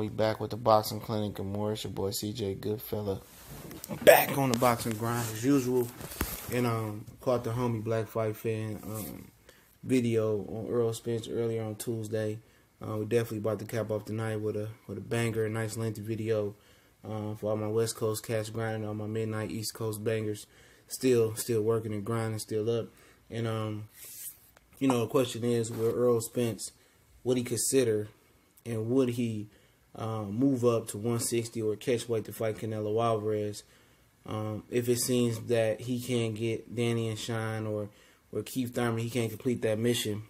We back with the boxing clinic and more. It's your boy CJ Goodfella. Back on the boxing grind as usual. And caught the homie Black Fight Fan video on Errol Spence earlier on Tuesday. We definitely about to cap off tonight with a banger, a nice lengthy video for all my West Coast cats grinding, all my midnight East Coast bangers. Still working and grinding, still up. And the question is, will Errol Spence, would he consider and would he move up to 160 or catch weight to fight Canelo Alvarez if it seems that he can't get Danny and Shine or Keith Thurman, he can't complete that mission?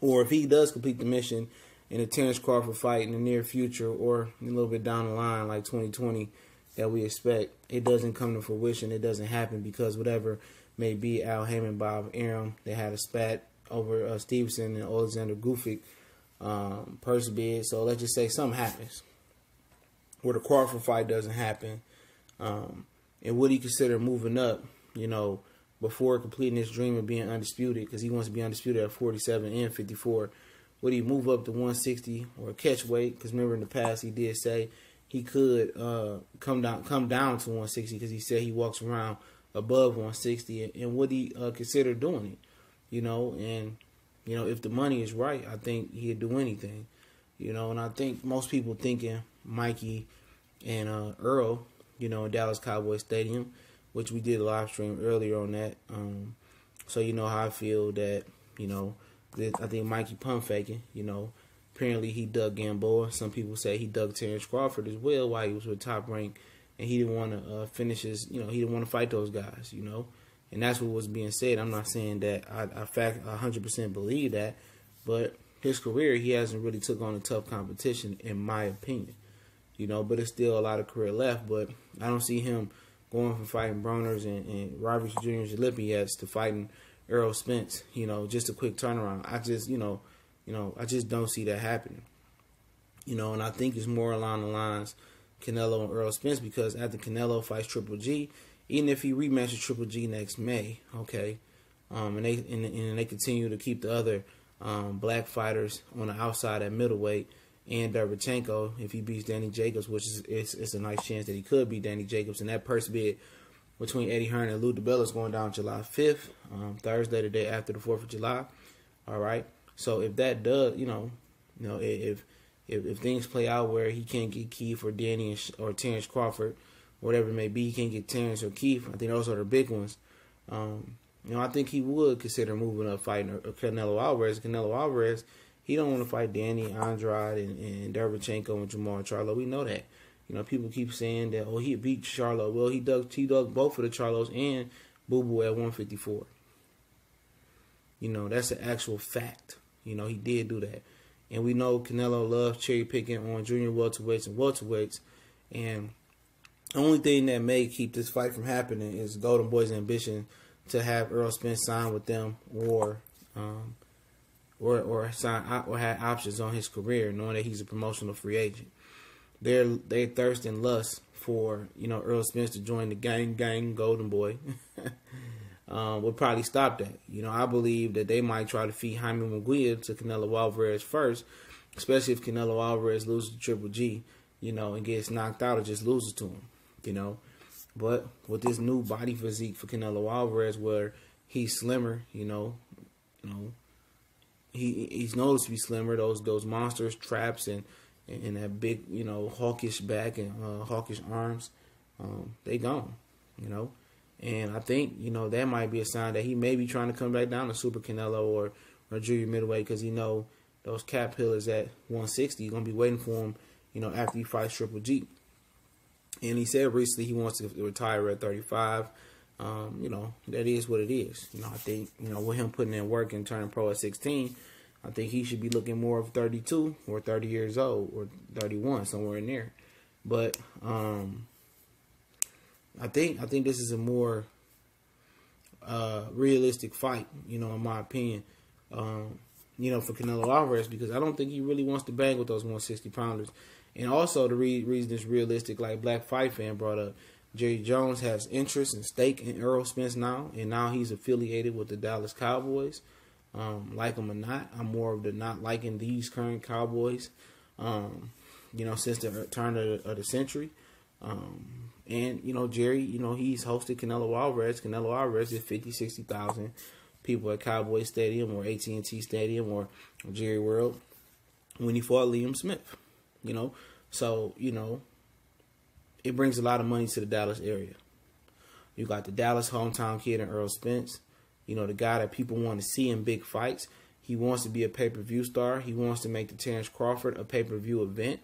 Or if he does complete the mission in a Terence Crawford fight in the near future or a little bit down the line like 2020 that we expect, it doesn't come to fruition, it doesn't happen because whatever may be Al Haymon, Bob Arum, they had a spat over Stevenson and Alexander Gufic purse bid. So let's just say something happens where the Crawford fight doesn't happen. And would he consider moving up, before completing his dream of being undisputed, because he wants to be undisputed at 47 and 54. Would he move up to 160 or catch weight? Because remember in the past he did say he could come down to 160 because he said he walks around above 160. And would he consider doing it? And if the money is right, I think he'd do anything. And I think most people thinking Mikey and Errol, in Dallas Cowboy Stadium, which we did a live stream earlier on that. So you know how I feel that, I think Mikey pump faking, apparently he dug Gamboa. Some people say he dug Terence Crawford as well while he was with Top Rank, and he didn't want to finish his, he didn't want to fight those guys, and that's what was being said. I'm not saying that I 100% believe that, but his career, he hasn't really took on a tough competition, in my opinion, but it's still a lot of career left. But I don't see him going from fighting Broners and Roberts Jr.'s Olympiads to fighting Errol Spence, just a quick turnaround. I just, I just don't see that happening. And I think it's more along the lines Canelo and Errol Spence, because after Canelo fights Triple G, even if he rematches Triple G next May, okay, and they continue to keep the other black fighters on the outside at middleweight, and Derevchenko, if he beats Danny Jacobs, which it's a nice chance that he could beat Danny Jacobs, and that purse bid between Eddie Hearn and Lou DiBella is going down July 5th, Thursday, the day after the 4th of July. All right. So if that does, if things play out where he can't get Keith or Danny or Terence Crawford, whatever it may be, he can't get Terence or Keith, I think those are the big ones. I think he would consider moving up fighting Canelo Alvarez. Canelo Alvarez, he don't want to fight Danny, Andrade, and Derevchenko and Jamal Charlo. We know that. People keep saying that, he beat Charlo. Well, he dug both of the Charlos and Boo Boo at 154. That's an actual fact. He did do that. And we know Canelo loves cherry picking on junior welterweights and welterweights. And the only thing that may keep this fight from happening is Golden Boy's ambition to have Errol Spence sign with them or have options on his career, knowing that he's a promotional free agent. They thirst and lust for Errol Spence to join the gang Golden Boy. Would probably stop that. I believe that they might try to feed Jaime Munguia to Canelo Alvarez first, especially if Canelo Alvarez loses to Triple G, and gets knocked out or just loses to him, But with this new body physique for Canelo Alvarez, where he's slimmer, he's noticed to be slimmer. Those monsters, traps, and that big, hawkish back and hawkish arms, they gone, And I think, that might be a sign that he may be trying to come back down to Super Canelo or junior middleweight, because those cap pillars at 160 going to be waiting for him, after he fights Triple G. And he said recently he wants to retire at 35. That is what it is. I think, with him putting in work and turning pro at 16, I think he should be looking more of 32 or 30 years old or 31, somewhere in there. But I think this is a more realistic fight, in my opinion, for Canelo Alvarez, because I don't think he really wants to bang with those 160 pounders. And also the reason it's realistic, like Black Fight Fan brought up, Jerry Jones has interest and stake in Errol Spence now, and now he's affiliated with the Dallas Cowboys. Like him or not, I'm more of the not liking these current Cowboys. since the turn of the century. And, Jerry, he's hosted Canelo Alvarez. Canelo Alvarez is 50, 60,000 people at Cowboy Stadium or AT&T Stadium or Jerry World when he fought Liam Smith, So, it brings a lot of money to the Dallas area. You got the Dallas hometown kid in Errol Spence, the guy that people want to see in big fights. He wants to be a pay-per-view star. He wants to make the Terence Crawford a pay-per-view event.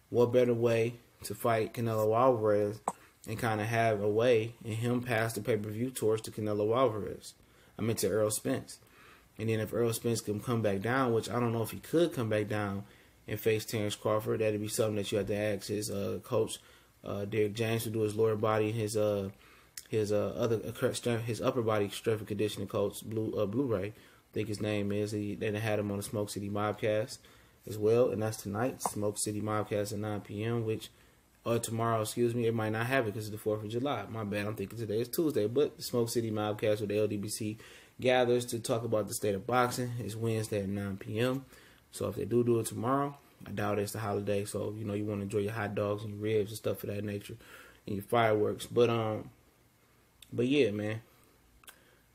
What better way to fight Canelo Alvarez and kind of have a way and him pass the pay-per-view torch to Canelo Alvarez? To Errol Spence. And then if Errol Spence can come back down, which I don't know if he could come back down and face Terence Crawford, that'd be something that you have to ask his coach, Derek James, to do his lower body, his upper body strength and conditioning coach, Blu-ray, I think his name is. They had him on the Smoke City Mobcast as well, and that's tonight, Smoke City Mobcast at 9 p.m., or tomorrow, it might not have it because it's the 4th of July. My bad, I'm thinking today is Tuesday, but the Smoke City Mobcast with the LDBC gathers to talk about the state of boxing is Wednesday at 9 p.m. So if they do it tomorrow, I doubt it's the holiday, so, you want to enjoy your hot dogs and your ribs and stuff of that nature and your fireworks. But yeah, man,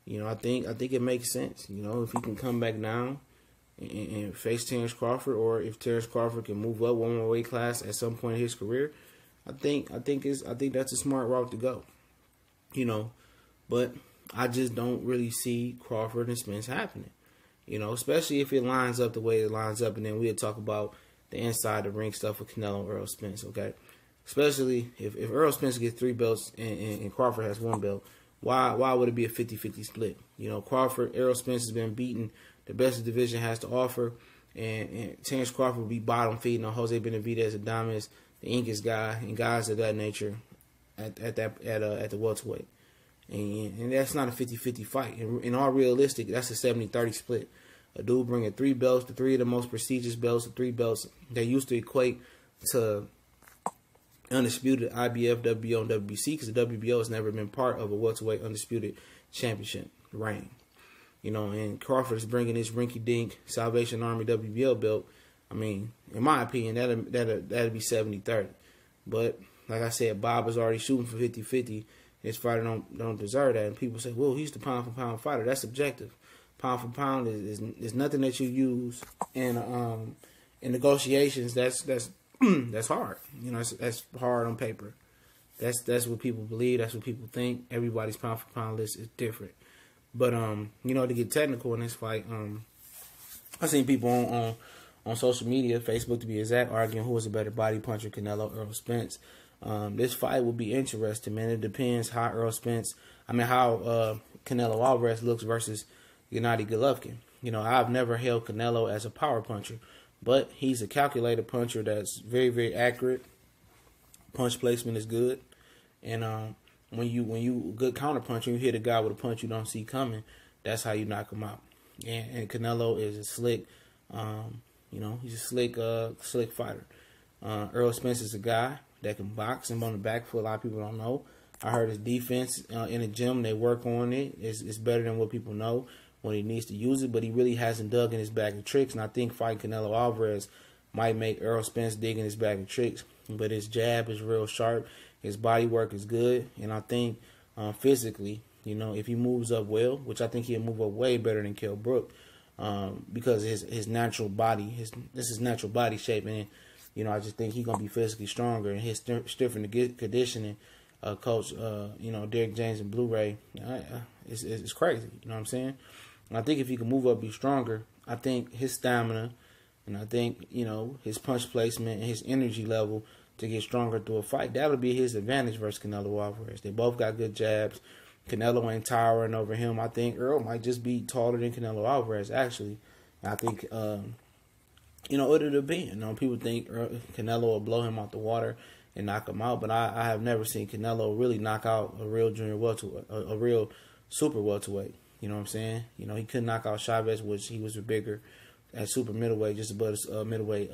I think it makes sense, if he can come back down and face Terence Crawford, or if Terence Crawford can move up one more weight class at some point in his career, I think that's a smart route to go, But I just don't really see Crawford and Spence happening, especially if it lines up the way it lines up, and then we'll talk about the inside the ring stuff with Canelo and Errol Spence, okay? Especially if Errol Spence gets 3 belts and Crawford has 1 belt, why would it be a 50-50 split? Errol Spence has been beaten. The best the division has to offer, and Terence Crawford will be bottom feeding on Jose Benavidez, Adames, the Incas guy, and guys of that nature at the welterweight. And that's not a 50-50 fight. In all realistic, that's a 70-30 split. A dude bringing 3 belts, the 3 of the most prestigious belts, the 3 belts that used to equate to undisputed IBF, WBO, and WBC, because the WBO has never been part of a welterweight undisputed championship reign. And Crawford is bringing this rinky-dink Salvation Army WBO belt. In my opinion, that'd be 70-30. But like I said, Bob is already shooting for 50-50. His fighter don't deserve that. And people say, well, he's the pound-for-pound fighter. That's subjective. Pound-for-pound is nothing that you use in negotiations. That's hard. That's hard on paper. That's what people believe. That's what people think. Everybody's pound-for-pound list is different. But, to get technical in this fight, I've seen people on social media, Facebook to be exact, arguing who is a better body puncher, Canelo or Errol Spence. This fight will be interesting, man. It depends how Canelo Alvarez looks versus Gennady Golovkin. I've never held Canelo as a power puncher, but he's a calculated puncher that's very, very accurate. Punch placement is good, and when you good counter puncher, you hit a guy with a punch you don't see coming. That's how you knock him out. And Canelo is a slick, he's a slick fighter. Errol Spence is a guy that can box him on the back foot. A lot of people don't know. I heard his defense in the gym, they work on it. It's better than what people know when he needs to use it, but he really hasn't dug in his bag of tricks. And I think fighting Canelo Alvarez might make Errol Spence dig in his bag of tricks. But his jab is real sharp. His body work is good. And I think physically, if he moves up well, which I think he'll move up way better than Kell Brook, because his natural body, this is natural body shape. And, I just think he's going to be physically stronger. And his strength and conditioning coach, Derek James and Blu-ray, it's crazy. You know what I'm saying? And I think if he can move up, be stronger, I think his stamina, and I think, his punch placement and his energy level to get stronger through a fight, that'll be his advantage versus Canelo Alvarez. They both got good jabs. Canelo ain't towering over him. I think Errol might just be taller than Canelo Alvarez, actually. I think, it'll depend. People think Canelo will blow him out the water and knock him out, but I have never seen Canelo really knock out a real junior welterweight, a real super welterweight. You know what I'm saying? He couldn't knock out Chavez, which he was bigger at super middleweight, just above his middleweight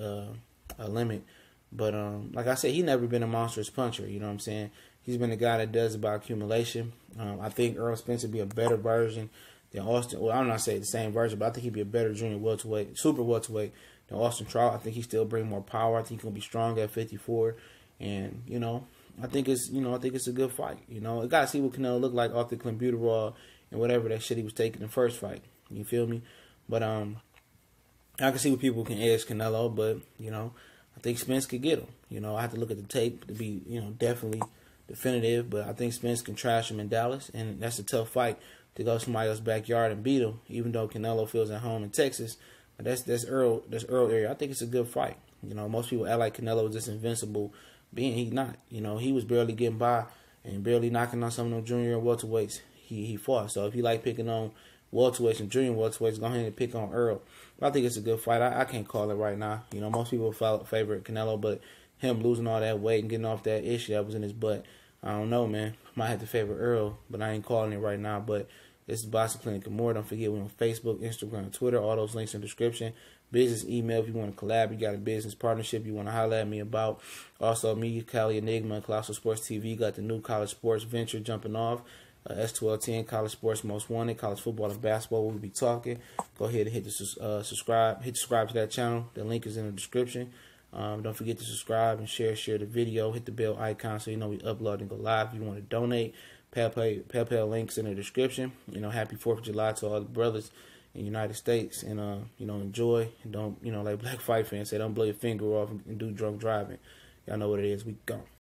limit. But like I said, he never been a monstrous puncher. You know what I'm saying? He's been a guy that does it by accumulation. I think Errol Spence would be a better version than Austin. Well, I'm not saying the same version, but I think he'd be a better junior welterweight, super welterweight Austin Trout, I think he still bring more power. I think he's gonna be strong at 54, and I think it's a good fight. I gotta see what Canelo look like off the clenbuterol and whatever that shit he was taking in the first fight. You feel me? But I can see what people can edge Canelo, but I think Spence could get him. I have to look at the tape to be definitely definitive, but I think Spence can trash him in Dallas, and that's a tough fight to go to somebody else's backyard and beat him. Even though Canelo feels at home in Texas, but that's Errol area. I think it's a good fight. Most people act like Canelo is this invincible being. He's not. He was barely getting by and barely knocking on some of them junior and welterweights he fought. So if you like picking on welterweights and junior welterweights, go ahead and pick on Errol. But I think it's a good fight. I can't call it right now. Most people favorite Canelo, but him losing all that weight and getting off that issue that was in his butt, I don't know, man. Might have to favor Errol, but I ain't calling it right now. But this is Boxing Clinic and more. Don't forget, we're on Facebook, Instagram, Twitter. All those links in the description. Business email if you want to collab. You got a business partnership you want to holler at me about. Also, me, Cali Enigma, and Colossal Sports TV got the new college sports venture jumping off. S1210, College Sports Most Wanted, college football and basketball. We'll be talking. Go ahead and hit the subscribe. Hit subscribe to that channel. The link is in the description. Don't forget to subscribe and share the video. Hit the bell icon so you know we upload and go live. If you want to donate, PayPal links in the description. Happy 4th of July to all the brothers in the United States, and enjoy, and don't like Black Fight fans say, don't blow your finger off and do drunk driving. Y'all know what it is. We go.